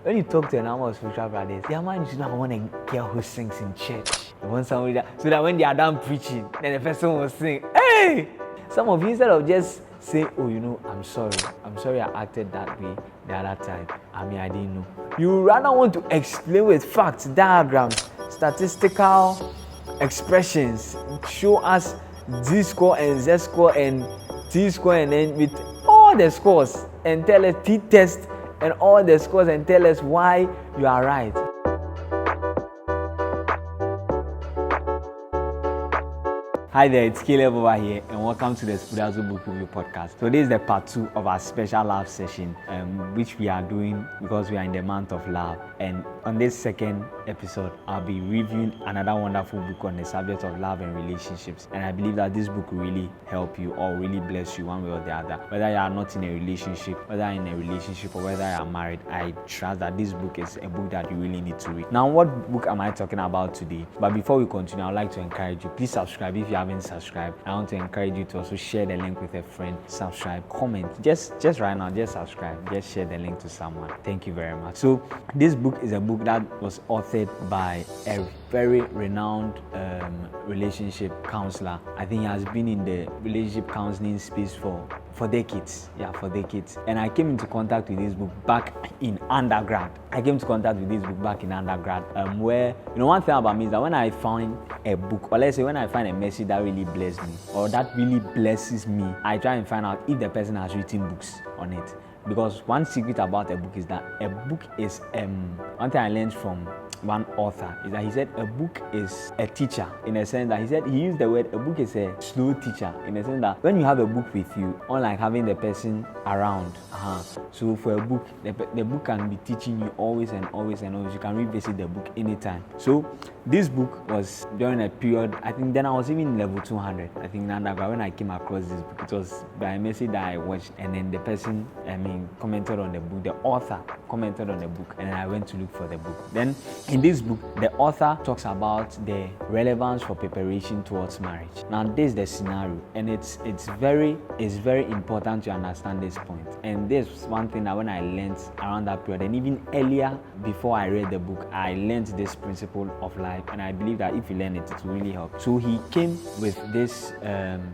when you talk to a number of spiritual brothers, their mind is not want a girl who sings in church. They want somebody that, so that when they are done preaching, then the person will sing, hey! Some of you, instead of just saying, oh, I'm sorry I acted that way the other time. I didn't know. You rather want to explain with facts, diagrams, statistical expressions, show us Z score and Z score and T score, and then with all the scores, and tell us T test and all the scores, and tell us why you are right. Hi there, it's Caleb over here, and welcome to the Spoudazo Book Review Podcast. So this is the part 2 of our special love session, which we are doing because we are in the month of love. And on this second episode, I'll be reviewing another wonderful book on the subject of love and relationships. And I believe that this book will really help you or really bless you one way or the other. Whether you are not in a relationship, whether in a relationship or whether you are married, I trust that this book is a book that you really need to read. Now, what book am I talking about today? But before we continue, I'd like to encourage you, please subscribe if you haven't subscribed. I want to encourage you to also share the link with a friend, subscribe, comment. Just right now, just subscribe, just share the link to someone. Thank you very much. So this book is a book that was authored by a very renowned relationship counselor. I think he has been in the relationship counseling space for decades. Yeah, for decades. And I came into contact with this book back in undergrad. Where, one thing about me is that when I find a book, or let's say when I find a message that really blesses me, or that really blesses me, I try and find out if the person has written books on it. Because one secret about a book is that a book is, one thing I learned from one author is that he said a book is a teacher, in a sense that he used the word a book is a slow teacher, in a sense that when you have a book with you, unlike having the person around, so for a book, the book can be teaching you always and always and always. You can revisit the book anytime. So this book was during a period, I think then I was even in level 200, I think in undergrad, when I came across this book. It was by a message that I watched, and then the person, commented on the book, the author commented on the book, and then I went to look for the book. Then in this book, the author talks about the relevance for preparation towards marriage. Now, this is the scenario, and it's very important to understand this point. And this is one thing that when I learned around that period, and even earlier before I read the book, I learned this principle of life, and I believe that if you learn it, it will really help. So he came with this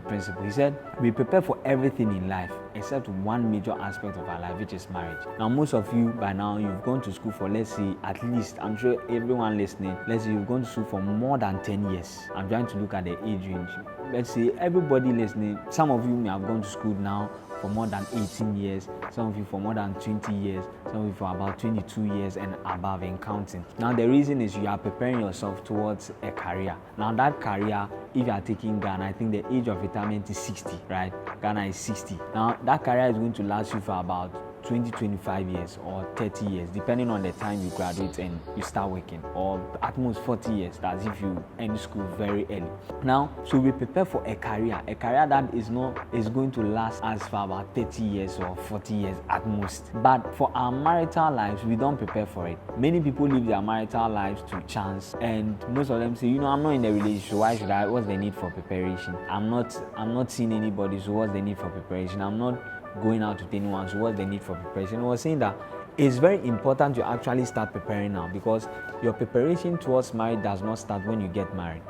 principle. He said, we prepare for everything in life except one major aspect of our life, which is marriage. Now, most of you by now, you've gone to school for, let's say, at least, I'm sure everyone listening, let's say you've gone to school for more than 10 years. I'm trying to look at the age range. Let's say everybody listening, some of you may have gone to school now for more than 18 years, some of you for more than 20 years, some of you for about 22 years and above and counting. Now, the reason is you are preparing yourself towards a career. Now, that career, if you are taking Ghana, I think the age of retirement is 60, right? Ghana is 60. Now, that career is going to last you for about 25 years or 30 years, depending on the time you graduate and you start working, or at most 40 years. That's if you end school very early. Now, so we prepare for a career that is going to last us for about 30 years or 40 years at most. But for our marital lives, we don't prepare for it. Many people live their marital lives to chance, and most of them say, I'm not in a relationship, why should I? What's the need for preparation? I'm not seeing anybody, so what's the need for preparation? I'm not going out with anyone, so what's the need for preparation? I was saying that it's very important to actually start preparing now, because your preparation towards marriage does not start when you get married.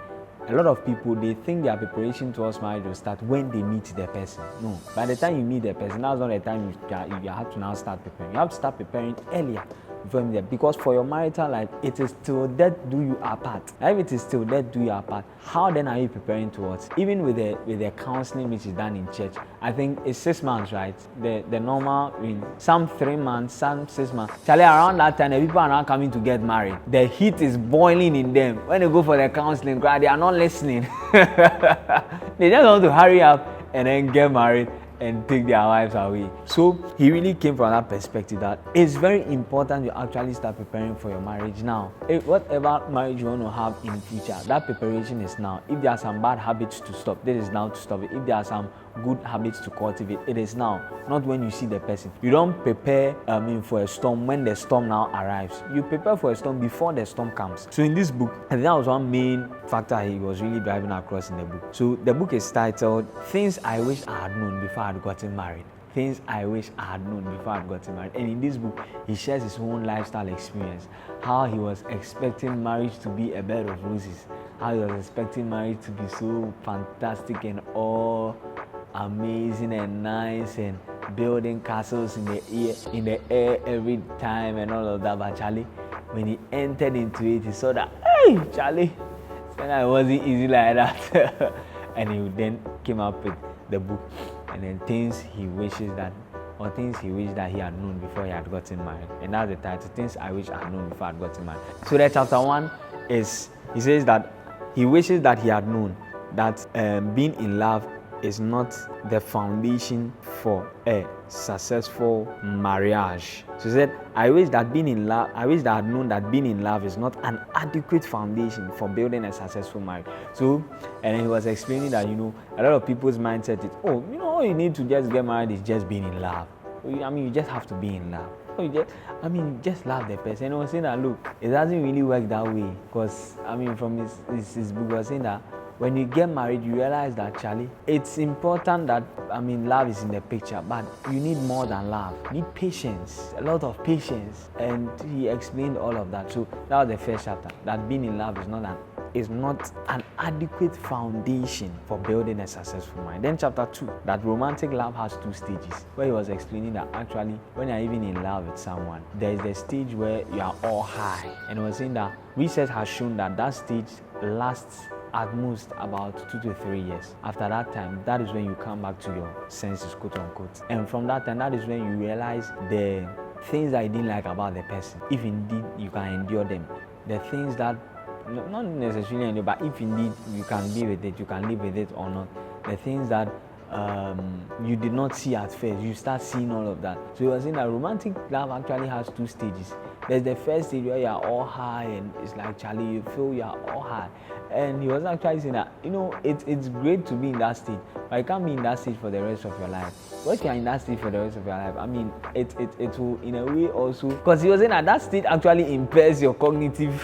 A lot of people, they think their preparation towards marriage will start when they meet the person. No, by the time you meet the person, that's not the time you have to now start preparing. You have to start preparing earlier from there, because for your marital life, it is till death do you apart. If it is till death do you apart, how then are you preparing towards? Even with the counseling which is done in church, I think it's 6 months, right? The normal, some 3 months, some 6 months. Charlie, around that time, the people are now coming to get married. The heat is boiling in them. When they go for the counseling, they are not listening. They just want to hurry up and then get married and take their wives away. So he really came from that perspective that it's very important you actually start preparing for your marriage now. Whatever marriage you want to have in the future, that preparation is now. If there are some bad habits to stop, this is now to stop it. If there are some good habits to cultivate, it is now, not when you see the person. You don't prepare for a storm when the storm now arrives. You prepare for a storm before the storm comes. So in this book, I think that was one main factor he was really driving across in the book. So the book is titled Things I Wish I Had Known Before I Had Gotten Married. things I wish I had known before I got married. And in this book, he shares his own lifestyle experience, how he was expecting marriage to be a bed of roses, how he was expecting marriage to be so fantastic and all amazing and nice and building castles in the air every time and all of that. But Charlie, when he entered into it, he saw that, hey, Charlie, it wasn't easy like that. And he then came up with the book, and then things he wished that he had known before he had gotten married. And that's the title, Things I Wish I Had Known Before I Had Gotten Married. So that chapter 1 is, he says that he wishes that he had known that being in love is not the foundation for a successful marriage. So he said, I wish that I had known that being in love is not an adequate foundation for building a successful marriage. So, and he was explaining that, a lot of people's mindset is, all you need to just get married is just being in love. You just have to be in love. You just love the person. And he was saying that, look, it doesn't really work that way. Because, from his book, he was saying that when you get married, you realize that, Charlie, it's important that, love is in the picture, but you need more than love. You need patience, a lot of patience. And he explained all of that. So that was the first chapter, that being in love is not an adequate foundation for building a successful marriage. Then chapter 2, that romantic love has 2 stages, where he was explaining that actually, when you're even in love with someone, there is the stage where you are all high. And he was saying that research has shown that stage lasts at most about 2 to 3 years. After that time, that is when you come back to your senses, quote unquote. And from that time, that is when you realize the things that you didn't like about the person, if indeed you can endure them. The things that, not necessarily endure, but if indeed you can be with it, you can live with it or not. The things that you did not see at first, you start seeing all of that. So he was saying that romantic love actually has 2 stages. There's the first stage where you are all high and it's like, Charlie, you feel you are all high. And he was actually saying that, it's great to be in that stage, but you can't be in that stage for the rest of your life. Once you are in that stage for the rest of your life, it will in a way also, because he was saying that stage actually impairs your cognitive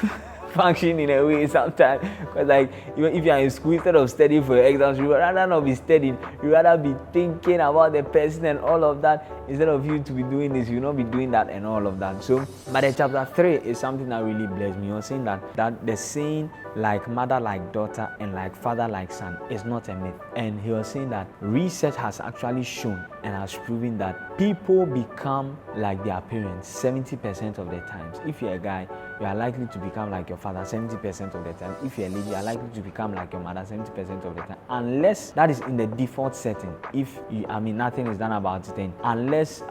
function in a way sometimes. Because if you are in school, instead of studying for your exams, you would rather not be studying, you would rather be thinking about the person and all of that. Instead of you to be doing this, you will not be doing that and all of that. So, but the chapter 3 is something that really blessed me. You're saying that the saying, like mother like daughter and like father like son, is not a myth. And he was saying that research has actually shown and has proven that people become like their parents 70% of the times. If you're a guy, you are likely to become like your father 70% of the time. If you're a lady, you are likely to become like your mother 70% of the time. Unless that is in the default setting. If nothing is done about it, then unless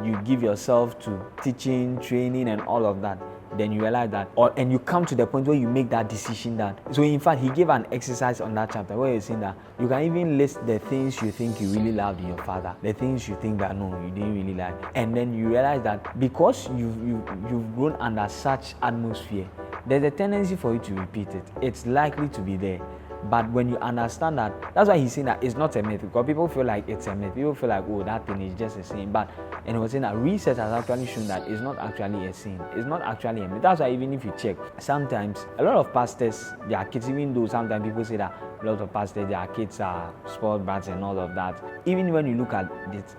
you give yourself to teaching, training and all of that, then you realize that, and you come to the point where you make that decision that. So in fact, he gave an exercise on that chapter where he's saying that you can even list the things you think you really loved in your father, the things you think that no, you didn't really like, and then you realize that because you've grown under such atmosphere, there's a tendency for you to repeat it. It's likely to be there. But when you understand that, that's why he's saying that it's not a myth, because people feel like it's a myth. People feel like, that thing is just a sin. But, and he was saying that research has actually shown that it's not actually a sin. It's not actually a myth. That's why even if you check, sometimes a lot of pastors, their kids, even though sometimes people say that a lot of pastors, their kids are spoiled brats and all of that, even when you look at it,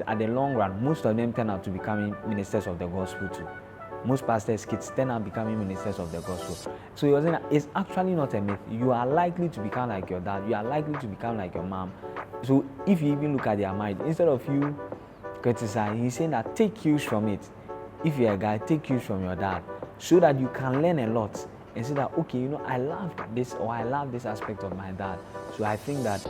at the long run, most of them turn out to becoming ministers of the gospel too. Most pastors' kids turn out becoming ministers of the gospel. So he was saying that it's actually not a myth. You are likely to become like your dad. You are likely to become like your mom. So if you even look at their marriage, instead of you criticizing, he's saying that take cues from it. If you're a guy, take cues from your dad, so that you can learn a lot and say that, okay, I love this, or I love this aspect of my dad. So I think that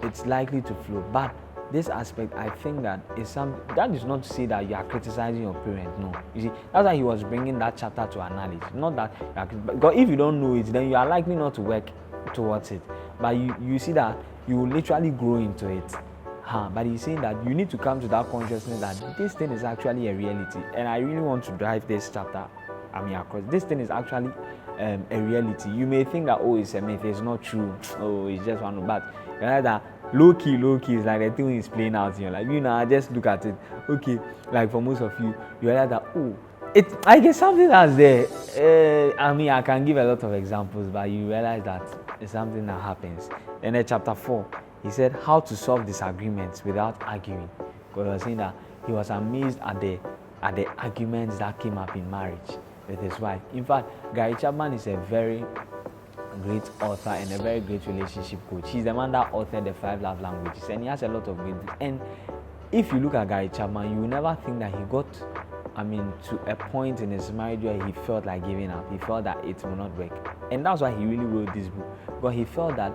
it's likely to flow. But this aspect, I think that is something that is not to say that you are criticizing your parents. No, you see, that's why he was bringing that chapter to our knowledge. Not that because if you don't know it, then you are likely not to work towards it. But you see that you will literally grow into it. But he's saying that you need to come to that consciousness that this thing is actually a reality. And I really want to drive this chapter across. This thing is actually a reality. You may think that it's a myth, it's not true. It's just one, but you know that. Low key is like the thing is playing out in your life. Just look at it. Okay, like for most of you realize that I guess something that's there. I can give a lot of examples, but you realize that it's something that happens. Then in chapter 4, He said how to solve disagreements without arguing. Because he was saying that he was amazed at the arguments that came up in marriage with his wife. In fact, Gary Chapman is a very great author and a very great relationship coach. He's the man that authored the 5 love languages, and he has a lot of great books. And if you look at Gary Chapman, you will never think that he got to a point in his marriage where he felt like giving up. He felt that it will not work. And that's why he really wrote this book. Because he felt that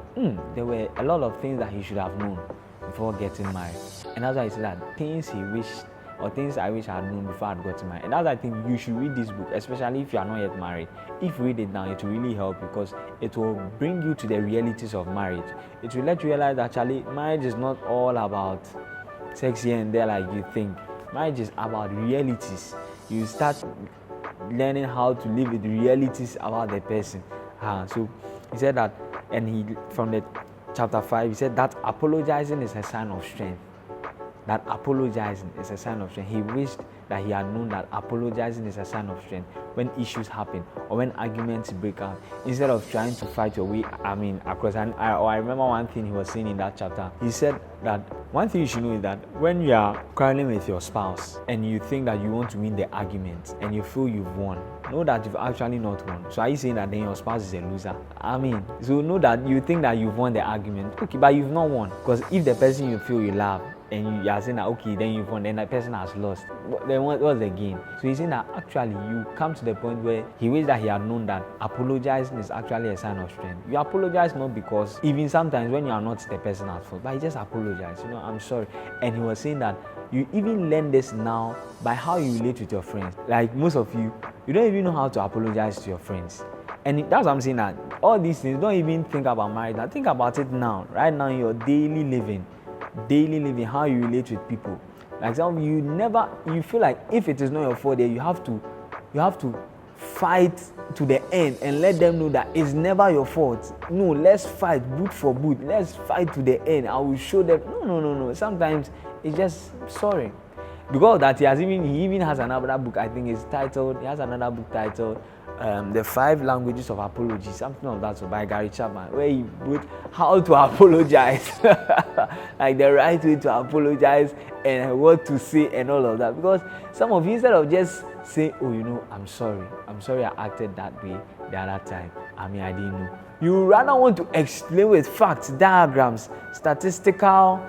there were a lot of things that he should have known before getting married. And that's why he said that things he wished, or things I wish I had known before I had gotten married. And that's why I think you should read this book, especially if you are not yet married. If you read it now, it will really help you because it will bring you to the realities of marriage. It will let you realize that actually marriage is not all about sex here and there like you think. Marriage is about realities. You start learning how to live with realities about the person. So he said that, and he from the chapter 5, he said that apologizing is a sign of strength. That apologizing is a sign of strength. He wished that he had known that apologizing is a sign of strength when issues happen or when arguments break out. Instead of trying to fight your way, across. And I remember one thing he was saying in that chapter. He said that one thing you should know is that when you are quarreling with your spouse and you think that you want to win the argument and you feel you've won, know that you've actually not won. So are you saying that then your spouse is a loser? So know that you think that you've won the argument. Okay, but you've not won. Because if the person you feel you love and you are saying that okay, then you've won, then that person has lost. Then what's the game? So he's saying that actually you come to the point where he wished that he had known that apologizing is actually a sign of strength. You apologize not because even sometimes when you are not the person at fault, but you just apologize. I'm sorry. And he was saying that you even learn this now by how you relate with your friends. Like most of you don't even know how to apologize to your friends. And that's what I'm saying, that all these things, don't even think about marriage. Now think about it now, right now in your daily living, how you relate with people. Like some you feel like if it is not your fault, then you have to fight to the end and let them know that it's never your fault. No, let's fight boot for boot. Let's fight to the end. I will show them. No. Sometimes it's just sorry. Because that he even has another book. I think it's titled. He has another book titled The 5 Languages of Apology, something of that, so by Gary Chapman, where he wrote how to apologize, like the right way to apologize and what to say and all of that. Because some of you, instead of just saying, I'm sorry I acted that way the other time, I didn't know, you rather want to explain with facts, diagrams, statistical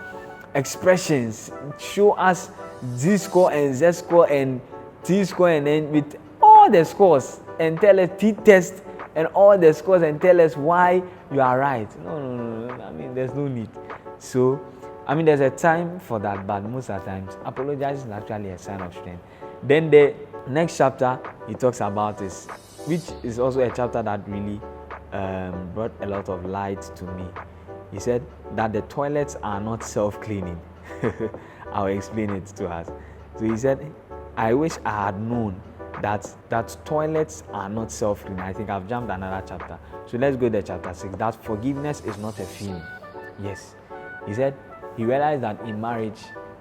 expressions, show us Z score and Z score and T score, and then with all the scores and tell us T-test and all the scores and tell us why you are right. No. There's no need. So, there's a time for that, but most of the times, apologizing is actually a sign of strength. Then the next chapter he talks about is, which is also a chapter that really brought a lot of light to me. He said that the toilets are not self-cleaning. I'll explain it to us. So he said, I wish I had known that toilets are not self-cleaning. I think I've jumped another chapter. So let's go to chapter 6. That forgiveness is not a feeling. Yes. He said he realized that in marriage,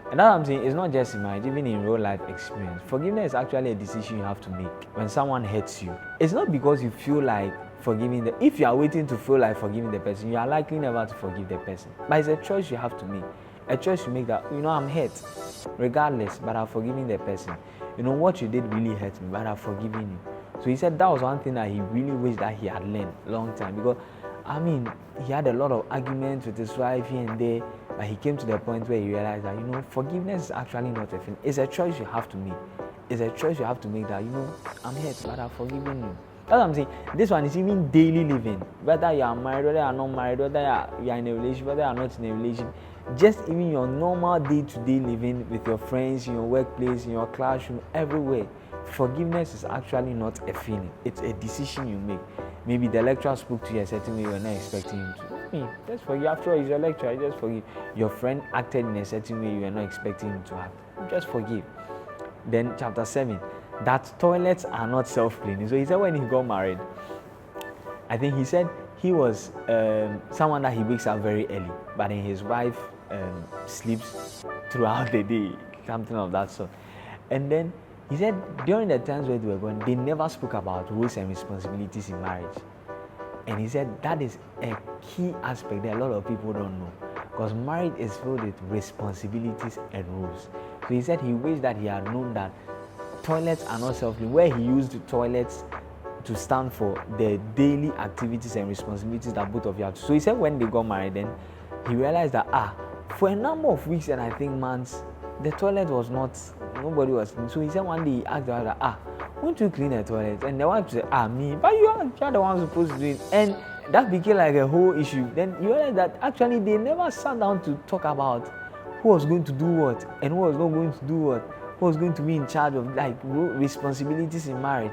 and that's what I'm saying, it's not just in marriage, even in real life experience. Forgiveness is actually a decision you have to make when someone hurts you. It's not because you feel like forgiving them. If you are waiting to feel like forgiving the person, you are likely never to forgive the person. But it's a choice you have to make. A choice you make that, I'm hurt, regardless, but I'm forgiving the person. What you did really hurt me, but I'm forgiving you. So he said that was one thing that he really wished that he had learned a long time. Because, he had a lot of arguments with his wife here and there, but he came to the point where he realized that, forgiveness is actually not a thing. It's a choice you have to make. It's a choice you have to make that, I'm hurt, but I'm forgiving you. That's what I'm saying. This one is even daily living. Whether you are married, whether you are not married, whether you are in a relationship, whether you are not in a relationship, just even your normal day-to-day living with your friends, in your workplace, in your classroom, everywhere. Forgiveness is actually not a feeling. It's a decision you make. Maybe the lecturer spoke to you a certain way you were not expecting him to. Just forgive. After all, he's your lecturer. Just forgive. Your friend acted in a certain way you were not expecting him to act. Just forgive. Then chapter 7, that toilets are not self-cleaning. So he said when he got married, I think he said he was someone that he wakes up very early, but then his wife sleeps throughout the day, something of that sort. And then he said during the times where they were going, they never spoke about roles and responsibilities in marriage. And he said that is a key aspect that a lot of people don't know. because marriage is filled with responsibilities and rules. So he said he wished that he had known that toilets are not self-clean, where he used the toilets to stand for the daily activities and responsibilities that both of you have to. So he said when they got married, then he realized that for a number of weeks and I think months, the toilet was not, nobody was clean. So he said one day he asked the wife, won't you clean the toilet? And the wife said, me, but you are the one supposed to do it. And that became like a whole issue. Then you realize that actually they never sat down to talk about who was going to do what and who was not going to do what, who was going to be in charge of like responsibilities in marriage.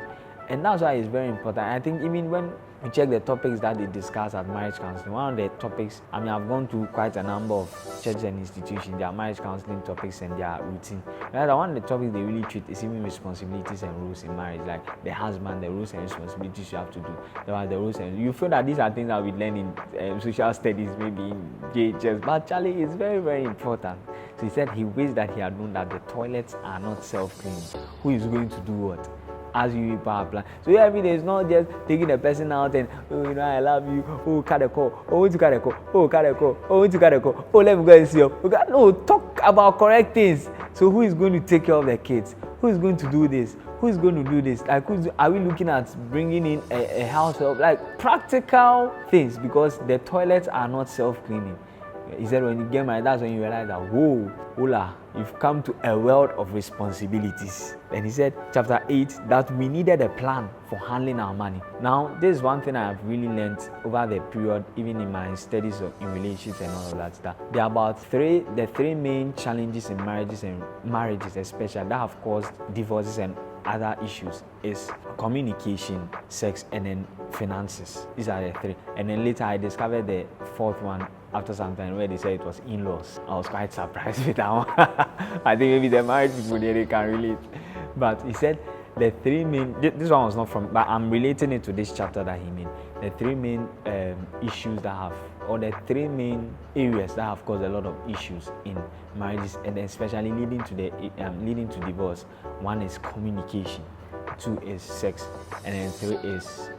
And that's why it's very important. I think even when we check the topics that they discuss at marriage counseling, one of the topics, I've gone to quite a number of churches and institutions, their marriage counseling topics and their routine. One of the topics they really treat is even responsibilities and rules in marriage, like the husband, the rules and responsibilities you have to do. There are the rules and you feel that these are things that we learn in social studies, maybe in JHS, but Charlie, it's very, very important. So he said he wished that he had known that the toilets are not self-clean. Who is going to do what? As you power plan. So every day is not just taking the person out and I love you. Oh, cut a call. Oh, want to cut a call. Oh, cut a call. Oh, want to cut a call. Oh, let me go and see you. No, talk about correct things. So who is going to take care of the kids? Who is going to do this? Who is going to do this? Like, are we looking at bringing in a house help? Like practical things, because the toilets are not self-cleaning. He said when you get married, that's when you realize that, whoa, hola, you've come to a world of responsibilities. And he said, chapter 8, that we needed a plan for handling our money. Now, this is one thing I have really learned over the period, even in my studies in relationships and all of that stuff. There are about the three main challenges in marriages especially, that have caused divorces and other issues is communication, sex, and then finances. These are the three. And then later I discovered the fourth one after some time where they said it was in-laws. I was quite surprised with that one. I think maybe the married people there, they can relate. But he said the three main, this one was not from, but I'm relating it to this chapter that he made. The three main issues that have, or the three main areas that have caused a lot of issues in marriages, and especially leading to divorce. One is communication, two is sex, and then three is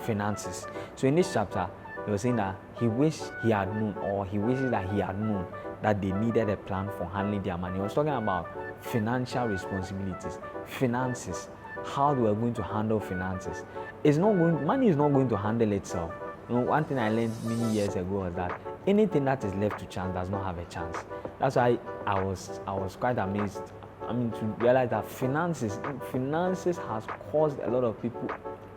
finances. So in this chapter, he was saying that he wishes that he had known that they needed a plan for handling their money. He was talking about financial responsibilities, finances, how they were going to handle finances. Money is not going to handle itself. One thing I learned many years ago was that anything that is left to chance does not have a chance. That's why I was quite amazed. To realize that finances has caused a lot of people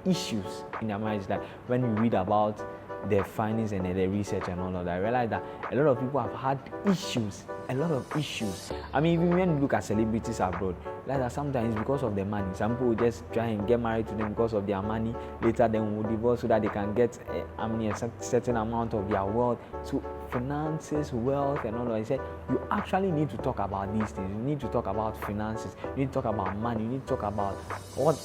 issues in their marriage. Like when you read about the findings and the research and all of that, I realized that a lot of people have had issues, a lot of issues. Even when you look at celebrities abroad, like that sometimes because of their money. Some people just try and get married to them because of their money. Later they will divorce so that they can get a certain amount of their wealth. So finances, wealth, and all that. He said you actually need to talk about these things. You need to talk about finances. You need to talk about money. You need to talk about what.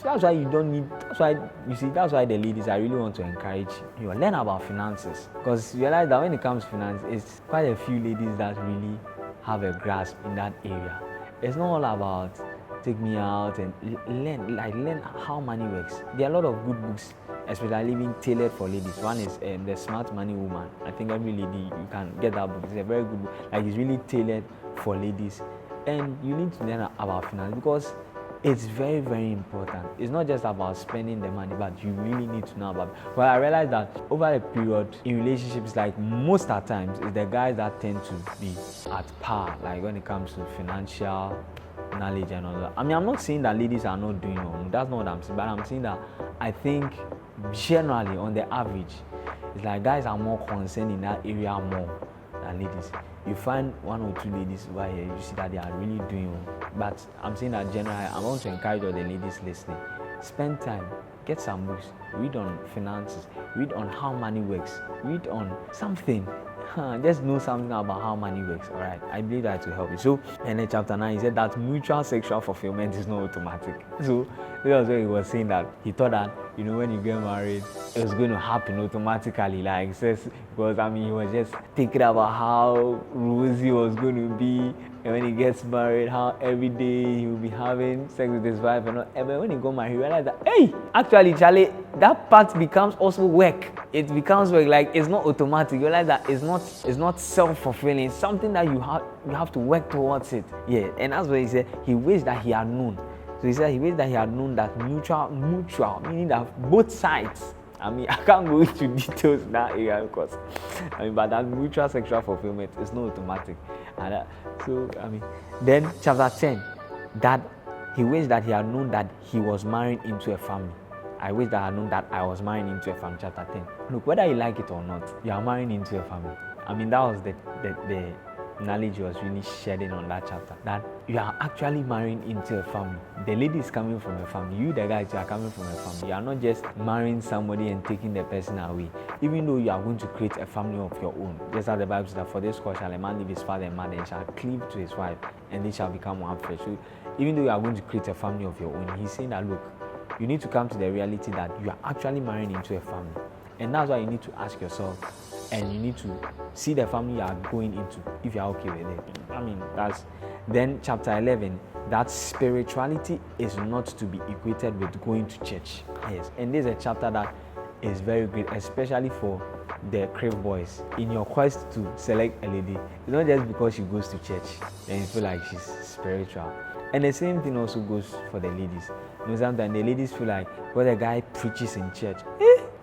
That's why you don't need. That's why the ladies, I really want to encourage you. Learn about finances, because you realize that when it comes to finance, it's quite a few ladies that really have a grasp in that area. It's not all about take me out and learn how money works. There are a lot of good books, especially even tailored for ladies. One is The Smart Money Woman. I think every lady, you can get that book. It's a very good book. It's really tailored for ladies. And you need to learn about finance, because it's very, very important. It's not just about spending the money, but you really need to know about it. Well, I realized that over a period in relationships, like most of the times, it's the guys that tend to be at par, like when it comes to financial knowledge and all that. I'm not saying that ladies are not doing it. That's not what I'm saying. But I'm saying that I think generally, on the average, it's like guys are more concerned in that area more than ladies. You find one or two ladies over here, you see that they are really doing well. But I'm saying that generally, I want to encourage all the ladies listening. Spend time, get some books, read on finances, read on how money works, read on something. Just know something about how money works, all right? I believe that will help you. So, in chapter 9, he said that mutual sexual fulfillment is not automatic. So, this was where he was saying that he thought that when you get married, it was going to happen automatically. Like, says, because he was just thinking about how rosy was going to be. And when he gets married, how every day he will be having sex with his wife and all. And when he got married, he realized that, hey, actually, Charlie, that part becomes also work. It becomes work. Like, it's not automatic. You realize that it's not self-fulfilling. It's something that you have to work towards it. Yeah, and that's what he said. He wished that he had known. So he said he wished that he had known that mutual, meaning that both sides. I can't go into details in that area because, but that mutual sexual fulfillment is not automatic. And then chapter 10, that he wished that he had known that he was marrying into a family. I wish that I had known that I was marrying into a family. Chapter 10. Look, whether you like it or not, you are marrying into a family. That was the knowledge was really shedding on that chapter, that you are actually marrying into a family. The lady is coming from a family. You, the guys, you are coming from a family. You are not just marrying somebody and taking the person away. Even though you are going to create a family of your own. Just as the Bible says that for this cause shall a man leave his father and mother and shall cleave to his wife, and they shall become one flesh. So even though you are going to create a family of your own, he's saying that, look, you need to come to the reality that you are actually marrying into a family. And that's why you need to ask yourself, and you need to see the family you are going into, if you are okay with it. Then chapter 11, that spirituality is not to be equated with going to church. Yes, and this is a chapter that is very great, especially for the crave boys. In your quest to select a lady, it's not just because she goes to church and you feel like she's spiritual. And the same thing also goes for the ladies. Sometimes the ladies feel like, well, the guy preaches in church.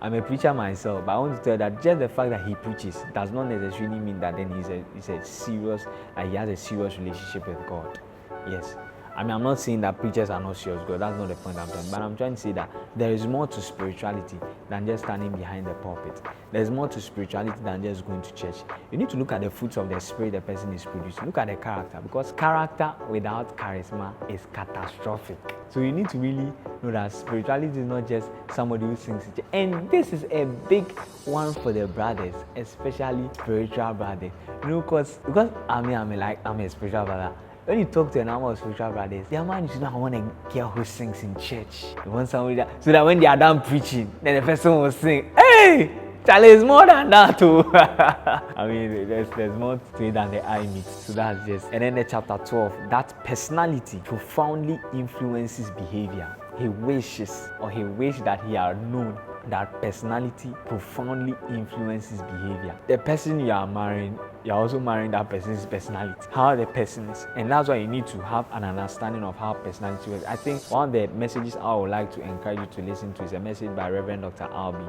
I'm a preacher myself, but I want to tell you that just the fact that he preaches does not necessarily mean that then he's a serious, he has a serious relationship with God. Yes. I'm not saying that preachers are not serious with God. That's not the point I'm trying. But I'm trying to say that there is more to spirituality than just standing behind the pulpit. There's more to spirituality than just going to church. You need to look at the fruits of the spirit the person is producing. Look at the character, because character without charisma is catastrophic. So you need to really know that spirituality is not just somebody who sings. And this is a big one for the brothers, especially spiritual brothers. Because I'm a spiritual brother. When you talk to a number of spiritual brothers, their mind is, I want a girl who sings in church. They want somebody so that when they are done preaching, then the person will sing, hey! Charlie, is more than that too. There's more to it than the eye meets. So that's just. And then the chapter 12, that personality profoundly influences behavior. He wished that he had known that personality profoundly influences behavior. The person you are marrying, you're also marrying that person's personality, how the person is. And that's why you need to have an understanding of how personality works. I think one of the messages I would like to encourage you to listen to is a message by Reverend Dr. Albi.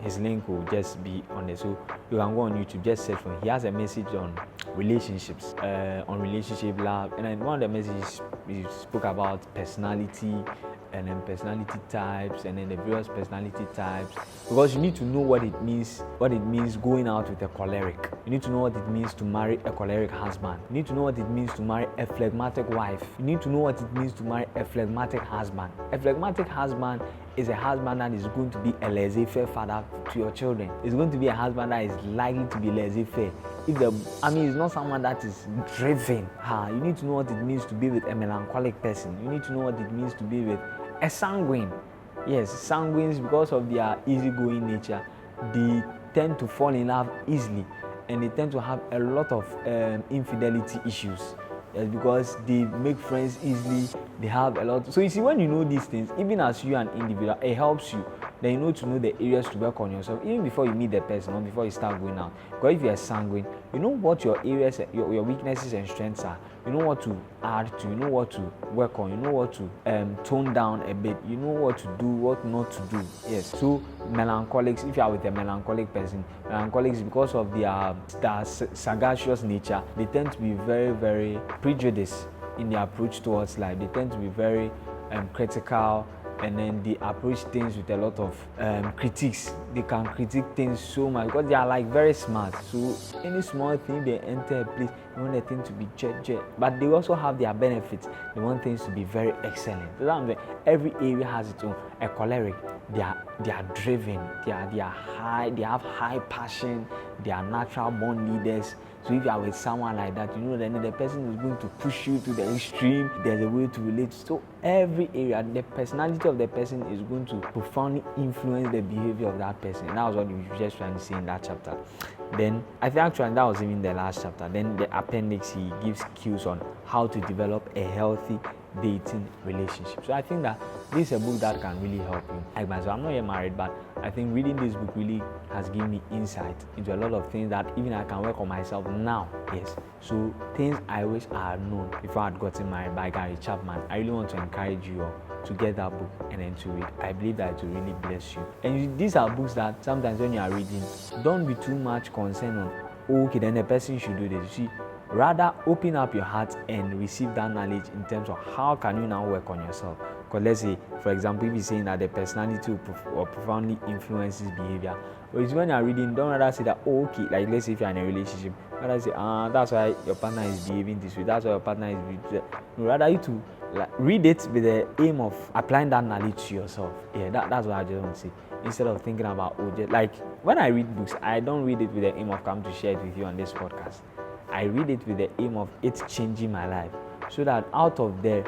His link will just be on there. So you can go on YouTube, just search for him. He has a message on relationships, on relationship love. And then one of the messages he spoke about personality, and then personality types, and then the various personality types, because you need to know what it means going out with a choleric. You need to know what it means to marry a choleric husband. You need to know what it means to marry a phlegmatic wife. You need to know what it means to marry a phlegmatic husband. A phlegmatic husband is a husband that is going to be a laissez-faire father to your children. It's going to be a husband that is likely to be laissez-faire. It's not someone that is driven. You need to know what it means to be with a melancholic person. You need to know what it means to be with a sanguine. Yes, sanguines, because of their easygoing nature, they tend to fall in love easily, and they tend to have a lot of infidelity issues. Yes, because they make friends easily, they have a lot. So you see, when you know these things, even as you an individual, it helps you. Then you know to know the areas to work on yourself, even before you meet the person or before you start going out. Because if you're sanguine, you know what your areas, your weaknesses and strengths are. You know what to add to, you know what to work on, you know what to tone down a bit, you know what to do, what not to do. Yes. So melancholics, if you are with a melancholic person, melancholics, because of their sagacious nature, they tend to be very, very prejudiced in their approach towards life. They tend to be very critical, and then they approach things with a lot of critiques. They can critique things so much because they are like very smart. So any small thing they enter a place, they want the thing to be jet. But they also have their benefits. They want things to be very excellent. So that's what I'm saying. Every area has its own. A choleric, they are driven. They are high. They have high passion. They are natural born leaders. So if you are with someone like that, you know that the person is going to push you to the extreme. There's a way to relate. So every area, the personality of the person is going to profoundly influence the behavior of that person. And that was what we were just trying to say in that chapter. Then I think actually that was even the last chapter. Then the appendix, he gives cues on how to develop a healthy dating relationship. So I think that this is a book that can really help you. Like myself, I'm not yet married, but I think reading this book really has given me insight into a lot of things that even I can work on myself now. Yes. So things I wish I had known before I had gotten married by Gary Chapman. I really want to encourage you all to get that book and then to read. I believe that it will really bless you. And these are books that sometimes when you are reading, don't be too much concerned on, okay, then the person should do this. You see, rather open up your heart and receive that knowledge in terms of how can you now work on yourself. Because let's say, for example, if you're saying that the personality will profoundly influences behavior, but when you're reading, don't rather say that, oh, okay, like let's say if you're in a relationship, rather say, that's why your partner is behaving this way, that's why your partner is behaving. No, rather you to read it with the aim of applying that knowledge to yourself. Yeah, that's what I just want to say. Instead of thinking about, like when I read books, I don't read it with the aim of coming to share it with you on this podcast. I read it with the aim of it changing my life, so that out of the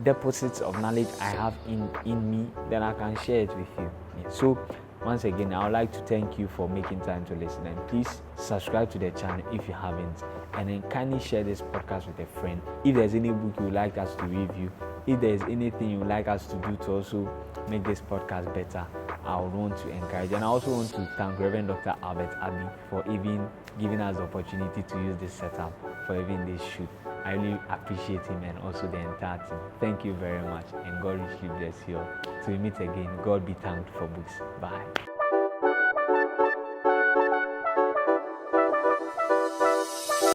deposits of knowledge I have in me, then I can share it with you. Yeah. So once again, I would like to thank you for making time to listen, and please subscribe to the channel if you haven't, and then kindly share this podcast with a friend. If there's any book you would like us to review, if there's anything you would like us to do to also make this podcast better, I would want to encourage. And I also want to thank Reverend Dr. Albert Abbey for even giving us the opportunity to use this setup for even this shoot. I really appreciate him and also the entire team. Thank you very much, and God richly bless you all. Till we meet again, God be thanked for books. Bye.